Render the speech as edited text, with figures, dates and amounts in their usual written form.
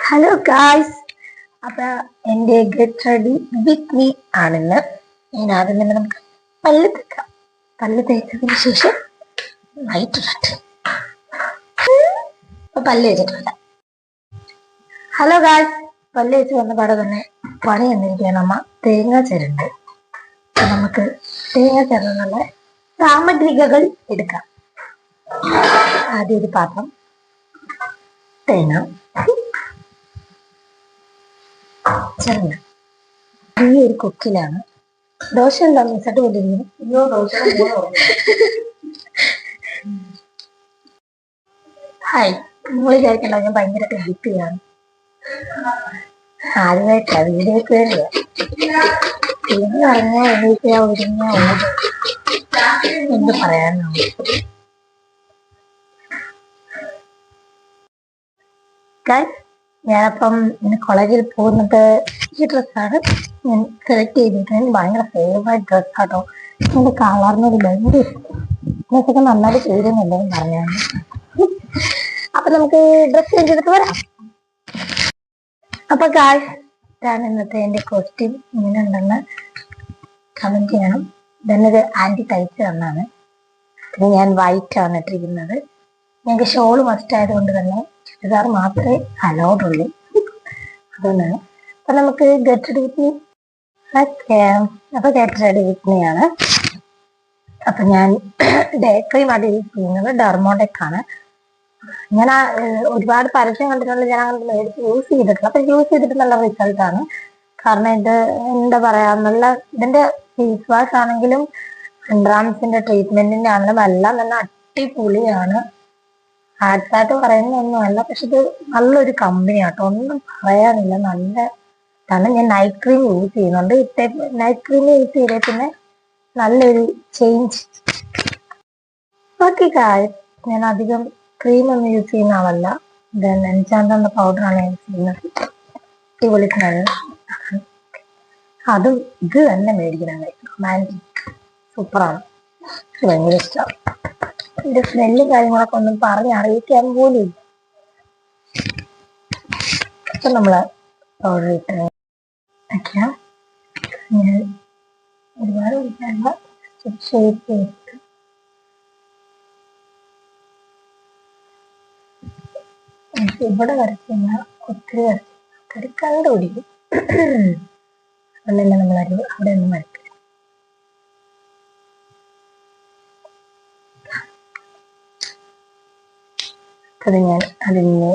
Hello guys, അപ്പൊ എൻ്റെ get ready with me ആണെന്ന്. ഞാൻ ആദ്യം തന്നെ നമുക്ക് പല്ല് തേക്കാം. പല്ല് തേച്ചതിന് ശേഷം നൈറ്റ് ഇടട്ടെ. അപ്പൊ പല്ല് തേച്ചിട്ടില്ല. ഹലോ ഗായ്സ്, പല്ല് തേച്ച് വന്ന പാടെ തന്നെ പണി എന്നിരിക്കുകയാണ്. അമ്മ തേങ്ങ ചിരണ്ട്. നമുക്ക് തേങ്ങ ചിരണ്ടുള്ള സാമഗ്രികൾ എടുക്കാം. ആദ്യം ഒരു പാത്രം, തേങ്ങ ചിരണ്ട. ഈ ഒരു കൊക്കിലാണ് ദോശ ഉണ്ടാവും. മിസ്സായിട്ട് കൊണ്ടിരിക്കുന്നു. ഹായ്, നിങ്ങൾ വിചാരിക്കണ്ട ഞാൻ ഭയങ്കരമായിട്ട് ഹെൽപ്പ് ചെയ്യാണ്. ആദ്യമായിട്ടാ വീഡിയോ കയറിയ പിന്നെ പറഞ്ഞാൽ എനിക്ക് ഒരുങ്ങ എന്ത് പറയാനോ. ഞാനപ്പം ഇന്ന് കോളേജിൽ പോകുന്നത് ഈ ഡ്രസ്സാണ് ഞാൻ സെലക്ട് ചെയ്തിരിക്കുന്നത്. ഭയങ്കര ഫേവറേറ്റ് ഡ്രസ്സാട്ടോ. എൻ്റെ കളറിനൊരു ഭയങ്കര ഇതൊക്കെ നന്നായിട്ട് ചേരുന്നുണ്ടെന്ന് പറഞ്ഞാണ്. അപ്പൊ നമുക്ക് ഡ്രസ് ചേഞ്ച് ചെയ്തിട്ട് വരാം. അപ്പൊ ഗായ്സ്, ഇതാണ് ഇന്നത്തെ എൻ്റെ കോസ്റ്റ്യൂം. ഇങ്ങനെ ഉണ്ടെന്ന് കമന്റ് ചെയ്യണം. ഇതൊരു ആന്റി തയ്ച്ച് തന്നാണ്. പിന്നെ ഞാൻ വൈറ്റ് ആണ് ഇട്ടിരിക്കുന്നത്. ഞങ്ങൾക്ക് ഷോള് മസ്റ്റ് ആയതുകൊണ്ട് തന്നെ ചുരിദാർ മാത്രമേ അലൗഡ് ഉള്ളൂ. അതുകൊണ്ടാണ്. അപ്പൊ നമുക്ക് ഗെറ്റ് റെഡി വിത്ത് മീ. അപ്പൊ ഗെറ്റ് റെഡി വിത്ത് മീ ആണ്. അപ്പൊ ഞാൻ ഡേ ക്രീം അത് യൂസ് ചെയ്യുന്നത് ഡെർമോടെക് ആണ്. ഞാൻ ഒരുപാട് പരസ്യം കണ്ടിട്ടുണ്ട്. ഞാൻ അങ്ങനെ മേടിച്ച് യൂസ് ചെയ്തിട്ടില്ല. അപ്പൊ യൂസ് ചെയ്തിട്ട് നല്ല റിസൾട്ടാണ്. കാരണം ഇത് എന്താ പറയാ, നല്ല ഇതിന്റെ ഫേസ് വാഷ് ആണെങ്കിലും അൻഡ്രാംസിന്റെ ട്രീറ്റ്മെന്റിന്റെ ആണെങ്കിലും എല്ലാം തന്നെ അടിപൊളിയാണ്. ആഡ് ഫാറ്റ് പറയുന്നൊന്നുമല്ല, പക്ഷെ ഇത് നല്ലൊരു കമ്പനി ആട്ടോ, ഒന്നും പറയാനില്ല. നല്ല കാരണം ഞാൻ നൈറ്റ് ക്രീം യൂസ് ചെയ്യുന്നുണ്ട്. നൈറ്റ് ക്രീം യൂസ് ചെയ്തേ പിന്നെ നല്ലൊരു ചേഞ്ച്. ഓക്കെ ഗായ്സ്, ഞാൻ അധികം ക്രീം ഒന്നും യൂസ് ചെയ്യുന്ന ആളല്ല. എൻചാന്റ പൗഡറാണ് യൂസ് ചെയ്യുന്നത്. അടിപൊളി അതും ഇത് തന്നെ മേടിക്കണം. റൊമാൻറ്റിക് സൂപ്പറാണ്. ഭയങ്കര ഇഷ്ടമാണ്. ഇതിന്റെ സ്മെല്ലും കാര്യങ്ങളൊക്കെ ഒന്നും പറഞ്ഞ് അറിയിക്കാൻ പോലും ഇല്ല. അപ്പൊ നമ്മള് പൗഡർ ഇട്ട് വയ്ക്കാം. ഞാൻ ഒരുപാട് ഒഴിക്കാനുള്ള ഷേപ്പ് ചെയ്തിട്ട് ഇവിടെ വരയ്ക്കുന്ന ഒത്തിരി വരയ്ക്കുന്ന കണ്ടുപിടിക്കും. അതുകൊണ്ടല്ല നമ്മൾ അവിടെ ഒന്നും വരയ്ക്കും. അത് ഞാൻ അതിന്